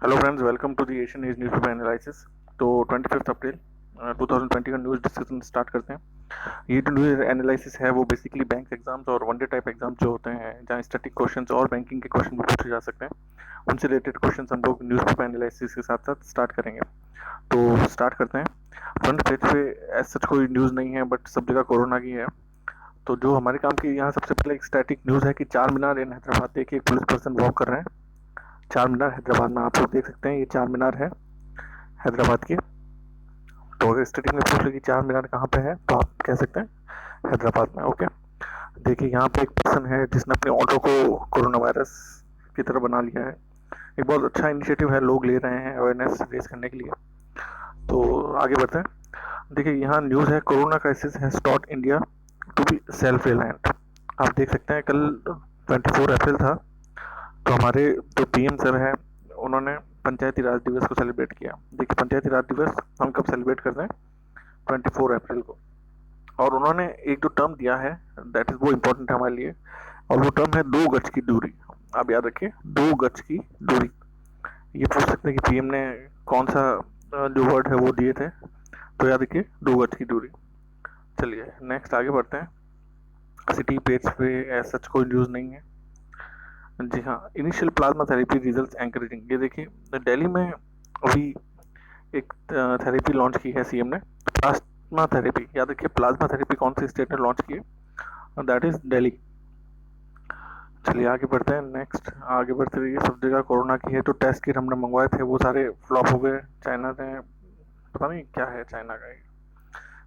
Hello friends, welcome to the Asian news newspaper analysis. तो 25 अप्रैल 2020 का news discussion start करते हैं। ये जो न्यूज़ एनालिसिस है वो बेसिकली बैंक एग्जाम्स और वनडे टाइप एग्जाम्स जो होते हैं, जहाँ स्टैटिक क्वेश्चंस और बैंकिंग के क्वेश्चन भी पूछे जा सकते हैं, उनसे रिलेटेड क्वेश्चंस हम लोग न्यूज़पेपर एनालिसिस के साथ साथ स्टार्ट करेंगे। तो स्टार्ट करते हैं। फ्रंट पेज पे एज सच कोई न्यूज़ नहीं है, बट सब जगह कोरोना की है। तो जो हमारे काम की यहाँ सबसे पहले एक स्टैटिक न्यूज़ है कि चार मीनार इन हैदराबाद देखिए एक पुलिस पर्सन वॉक कर रहे हैं। चार मीनार हैदराबाद में आप लोग देख सकते हैं, ये चार मीनार है हैदराबाद की। तो अगर स्टार्टिंग में पूछ ले कि चार मीनार कहाँ पे है, तो आप कह सकते हैं हैदराबाद में। ओके, देखिए यहाँ पे एक पर्सन है जिसने अपने ऑटो को कोरोना वायरस की तरह बना लिया है। एक बहुत अच्छा इनिशिएटिव है, लोग ले रहे हैं अवेयरनेस रेज करने के लिए। तो आगे बढ़ते हैं। देखिए यहाँ न्यूज़ है, corona crisis has taught India to be self reliant. आप देख सकते हैं कल 24 अप्रैल था, तो हमारे जो पीएम सर है उन्होंने पंचायती राज दिवस को सेलिब्रेट किया। देखिए पंचायती राज दिवस हम कब सेलिब्रेट करते हैं, 24 अप्रैल को। और उन्होंने एक जो टर्म दिया है, दैट इज वो इम्पोर्टेंट है हमारे लिए, और वो टर्म है 2 गज की दूरी। आप याद रखिए, 2 गज की दूरी। ये पूछ सकते हैं कि पीएम ने कौन सा जो वर्ड है वो दिए थे, तो याद रखिए 2 गज की दूरी। चलिए नेक्स्ट आगे बढ़ते हैं। सिटी पेज पे ऐसा सच कोई न्यूज़ नहीं है। जी हाँ, initial plasma therapy results encouraging. ये देखिए दिल्ली में अभी एक थेरेपी लॉन्च की है सीएम ने, प्लाज्मा थेरेपी। याद रखिए प्लाज्मा थेरेपी कौन सी स्टेट ने लॉन्च की है, दैट इज दिल्ली। चलिए आगे बढ़ते हैं। नेक्स्ट आगे बढ़ते रहिए। सब जगह कोरोना की है। जो टेस्ट किट हमने मंगवाए थे वो सारे फ्लॉप हो गए। चाइना ने, पता नहीं क्या है चाइना का।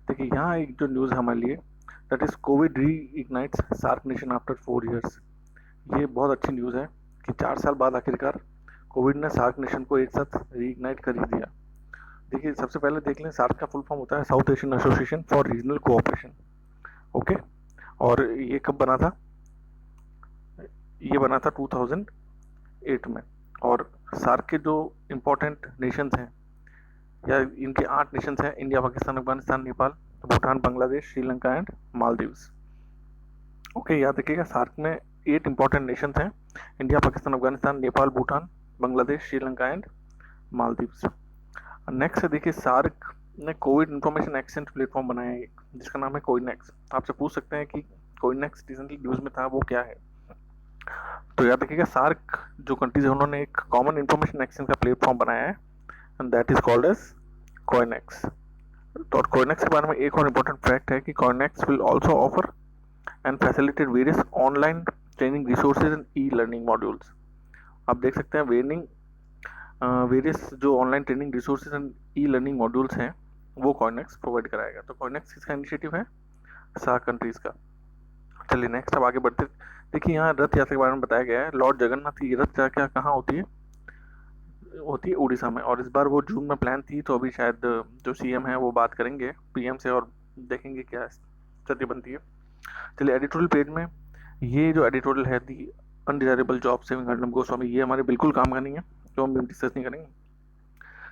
देखिए यहाँ एक जो न्यूज़ हमारे लिए, that is covid reignites SAARC nation after 4 years। ये बहुत अच्छी न्यूज़ है कि 4 साल बाद आखिरकार कोविड ने सार्क नेशन को एक साथ रीइग्नाइट कर ही दिया। देखिए सबसे पहले देख लें, सार्क का फुल फॉर्म होता है south Asian association for regional cooperation. Okay, और ये कब बना था, ये बना था 2008 में। और सार्क के जो इम्पोर्टेंट नेशंस हैं, या इनके 8 नेशंस हैं, India, Pakistan, Afghanistan, Nepal, Bhutan, Bangladesh, Sri Lanka and Maldives. Okay, याद रखिएगा सार्क में 8 इंपॉर्टेंट नेशंस हैं, India, Pakistan, Afghanistan, Nepal, Bhutan, Bangladesh, Sri Lanka and Maldives. Next देखिए, सार्क ने कोविड इंफॉर्मेशन एक्सचेंज प्लेटफॉर्म बनाया है जिसका नाम है कोइनेक्स। आपसे पूछ सकते हैं कि कोइनेक्स रिसेंटली न्यूज में था, वो क्या है। तो याद रखिएगा सार्क जो कंट्रीज है उन्होंने एक कॉमन इंफॉर्मेशन एक्सचेंज का प्लेटफॉर्म बनाया है, and that is called as COINEX. तो और कोइनेक्स के बारे में एक और इम्पोर्टेंट फैक्ट है कि COINEX will also offer and facilitate various online training resources and e learning modules. आप देख सकते हैं वेरियस जो online training resources and e learning modules हैं वो कॉइनेक्स प्रोवाइड कराएगा। तो कॉइनेक्स किसका इनिशिएटिव है, सार्क कंट्रीज का। चलिए नेक्स्ट अब आगे बढ़ते। देखिए यहाँ रथ यात्रा के बारे में बताया गया है। लॉर्ड जगन्नाथ की रथ यात्रा कहाँ होती है, होती है उड़ीसा में। और इस बार वो जून में प्लान थी, तो अभी शायद जो सीएम है वो बात करेंगे पीएम से और देखेंगे क्या स्थिति बनती है। चलिए एडिटोरियल पेज में ये जो एडिटोरियल है, the undesirable job saving Arnab Goswami, ये हमारे बिल्कुल काम का नहीं है, तो हम डिस्कस नहीं करेंगे।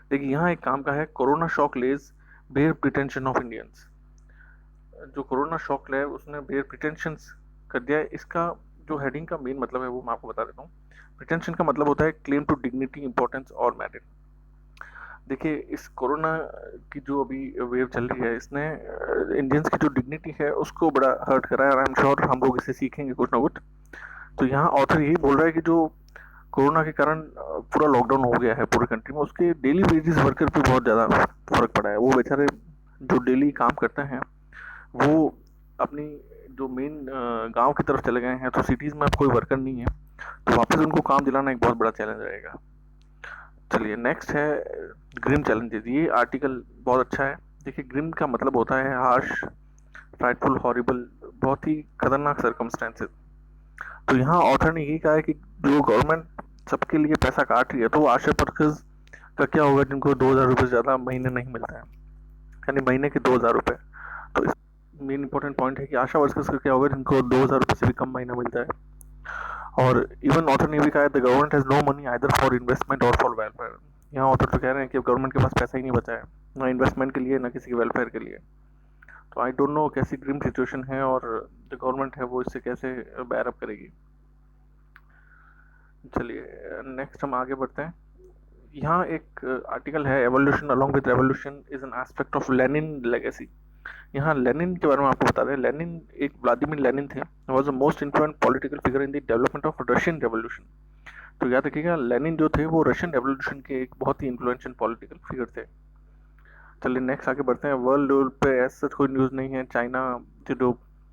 देखिए यहाँ एक काम का है, corona shock lays bare pretension of Indians. जो कोरोना शॉक ले उसने बेयर प्रिटेंशंस कर दिया है। इसका जो हेडिंग का मेन मतलब है वो मैं आपको बता देता हूँ। प्रिटेंशन का मतलब होता है क्लेम टू डिग्निटी, इंपॉर्टेंस और मेरिट। देखिए इस कोरोना की जो अभी वेव चल रही है, इसने इंडियंस की जो डिग्निटी है उसको बड़ा हर्ट करा है, और आई एम श्योर हम लोग इससे सीखेंगे कुछ ना कुछ। तो यहाँ ऑथर यही बोल रहा है कि जो कोरोना के कारण पूरा लॉकडाउन हो गया है पूरी कंट्री में, उसके डेली वेजेस वर्कर पे बहुत ज़्यादा फर्क पड़ा है। वो बेचारे जो डेली काम करते हैं वो अपनी जो मेन गांव की तरफ चले गए हैं, तो सिटीज़ में अब कोई वर्कर नहीं है, तो वापस उनको काम दिलाना एक बहुत बड़ा चैलेंज रहेगा। चलिए नेक्स्ट है ग्रिम चैलेंजेस। ये आर्टिकल बहुत अच्छा है। देखिए ग्रिम का मतलब होता है हार्श, फ्राइटफुल, हॉरिबल, बहुत ही खतरनाक सर्कमस्टेंसेस। तो यहाँ ऑथर ने यही कहा है कि जो गवर्नमेंट सबके लिए पैसा काट रही है, तो वो आशा वर्कर्स का क्या होगा जिनको 2,000 रुपये ज़्यादा महीने नहीं मिलता है, यानी महीने के 2,000 रुपये। तो इस मेन इंपॉर्टेंट पॉइंट है कि आशा वर्कर्स का क्या होगा जिनको 2,000 रुपये से भी कम महीना मिलता है। और इवन ऑथर ने भी कहा है the government has no money either for investment और फॉर वेलफेयर। यहाँ ऑथर तो कह रहे हैं कि गवर्नमेंट के पास पैसा ही नहीं बचा है, ना इन्वेस्टमेंट के लिए ना किसी के वेलफेयर के लिए। तो आई डोंट नो कैसी ग्रीम सिचुएशन है और जो गवर्नमेंट है वो इससे कैसे बैर अप करेगी। चलिए नेक्स्ट हम आगे बढ़ते हैं। यहाँ एक आर्टिकल है, evolution along with revolution is an aspect of Lenin legacy. यहाँ लेनिन के बारे में आपको बता रहे हैं। लेनिन, एक व्लादिमीर लेनिन थे, was the most influential political figure in the development of Russian revolution. तो याद रखिएगा, लेनिन जो थे वो रशियन रेवोल्यूशन के एक बहुत ही इन्फ्लुएंशियल पॉलिटिकल फिगर थे। चलिए नेक्स्ट आगे बढ़ते हैं। वर्ल्ड लेवल पे ऐसा कोई न्यूज़ नहीं है। चाइना जो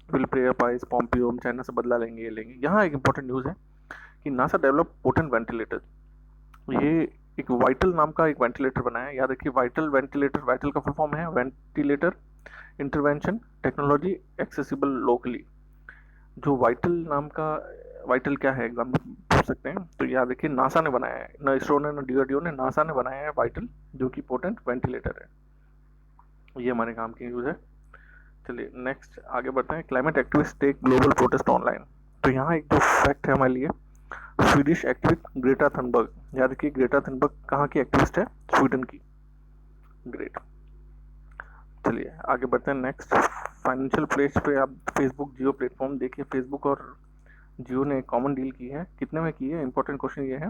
will pay a price, Pompeo China से बदला लेंगे, ये लेंगे। यहाँ एक इंपॉर्टेंट न्यूज़ है कि नासा डेवलप पोटेंट वेंटिलेटर। ये एक वाइटल नाम का एक वेंटिलेटर बनाया है। याद रखिए, वाइटल वेंटिलेटर, वाइटल का फुल फॉर्म है ventilator intervention technology accessible locally. जो वाइटल नाम का, वाइटल क्या है एग्जाम में पूछ सकते हैं, तो याद रखिए नासा ने बनाया है, न इसरो ने न डीआरडीओ ने, नासा ने बनाया है वाइटल, जो कि पोटेंट वेंटिलेटर है। ये हमारे काम की न्यूज़ है। चलिए नेक्स्ट आगे बढ़ते हैं। Climate activist take global protest online. तो यहाँ एक जो फैक्ट है हमारे लिए, स्वीडिश एक्टिविस्ट ग्रेटा थनबर्ग। याद रखिए, ग्रेटा थनबर्ग कहाँ की एक्टिविस्ट है? स्वीडन की। ग्रेट। चलिए आगे बढ़ते हैं नेक्स्ट। फाइनेंशियल प्लेस पे आप फेसबुक जियो प्लेटफॉर्म देखिए। फेसबुक और जियो ने कॉमन डील की है। कितने में की है? इंपॉर्टेंट क्वेश्चन ये है,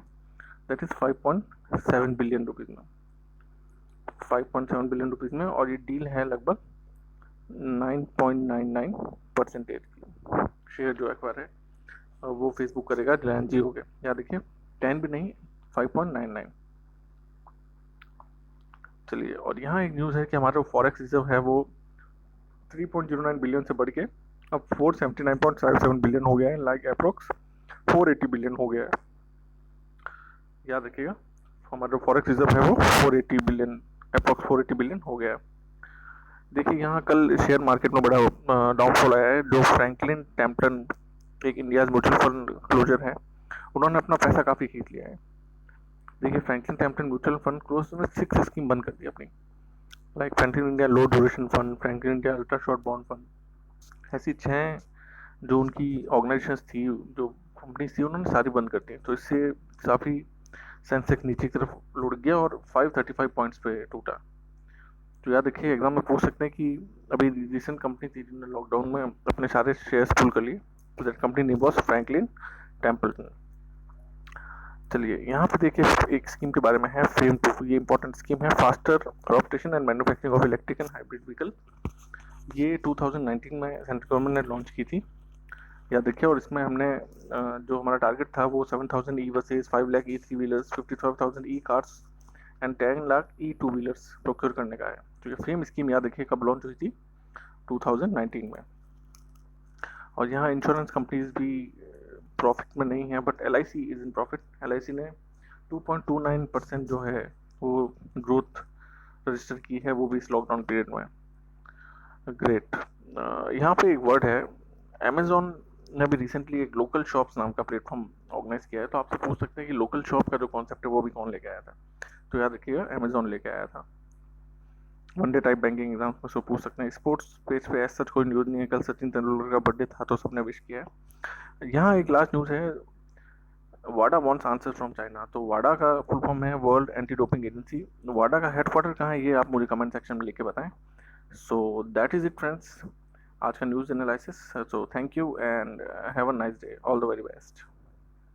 दैट इज 5.7 बिलियन रुपीज़ में। 5.7 बिलियन रुपीज़ में, और ये डील है लगभग 9.99% की। शेयर जो एक्वायर है वो फेसबुक करेगा रिलायंस जियो के। याद रखिए, 10 भी नहीं, 5.99। चलिए, और यहाँ एक न्यूज़ है कि हमारा फॉरेक्स रिजर्व है वो 3.09 बिलियन से बढ़ के अब 479.57 बिलियन हो गया है। लाइक अप्रोक्स 480 बिलियन हो गया है। याद रखिएगा, हमारा फॉरेक्स रिजर्व है वो 480 बिलियन, अप्रोक्स 480 बिलियन हो गया है। देखिए यहाँ कल शेयर मार्केट में बड़ा डाउनफॉल आया है। जो फ्रैंकलिन टेम्पटन, एक इंडियाज म्यूचुअल फंड क्लोजर है, उन्होंने अपना पैसा काफ़ी खींच लिया है। देखिए, Franklin Templeton mutual fund close में 6 स्कीम बंद कर दी अपनी, like Franklin India low duration fund, Franklin India ultra short bond fund. ऐसी 6 जो उनकी ऑर्गेनाइजेशन थी, जो कंपनी थी, उन्होंने सारी बंद कर दी। तो इससे काफ़ी सेंसेक्स नीचे की तरफ लुढ़क गया और 535 पॉइंट्स पे टूटा। तो याद रखिए, एग्जाम में पूछ सकते हैं कि अभी रिसेंट कंपनी थी जिन्होंने लॉकडाउन में अपने सारे शेयर्स पुल कर लिए, तो that company name was Franklin Templeton. चलिए यहाँ पे देखिए, एक स्कीम के बारे में है, फेम 2। ये इंपॉर्टेंट स्कीम है, faster adoption and manufacturing of electric and hybrid vehicle. ये 2019 में सेंट्रल गवर्नमेंट ने लॉन्च की थी। याद रखिए, और इसमें हमने जो हमारा टारगेट था वो 7,000 e buses, 5 lakh e 3 wheelers, 55,000 e cars and 10 lakh e 2 wheelers procure करने का है। तो ये फेम स्कीम याद रखिए कब लॉन्च हुई थी? 2019 में। और यहाँ इंश्योरेंस कंपनीज भी प्रॉफिट में नहीं है, but LIC is in profit. LIC ने 2.29% जो है वो ग्रोथ रजिस्टर की है, वो भी इस लॉकडाउन पीरियड में। ग्रेट। यहाँ पे एक वर्ड है, अमेजोन ने भी रिसेंटली एक लोकल शॉप्स नाम का प्लेटफॉर्म ऑर्गेनाइज किया है। तो आपसे पूछ सकते हैं कि लोकल शॉप का जो कॉन्सेप्ट है वो भी कौन लेके आया था? तो याद रखिएगा, अमेजोन लेके आया था। वनडे टाइप बैंकिंग एग्जाम में से पूछ सकते हैं। स्पोर्ट्स पेज पे ऐसा कोई न्यूज़ नहीं है। कल सचिन तेंदुलकर का बर्थडे था तो सबने विश किया है। यहाँ एक लास्ट न्यूज़ है, वाडा वांट्स आंसर फ्रॉम चाइना। तो वाडा का फुल फॉर्म है वर्ल्ड एंटी डोपिंग एजेंसी। वाडा का हेडक्वार्टर कहाँ है, ये आप मुझे कमेंट सेक्शन में लिख के बताएं। So that is it friends, आज का news analysis. So thank you and have a nice day, all the very best.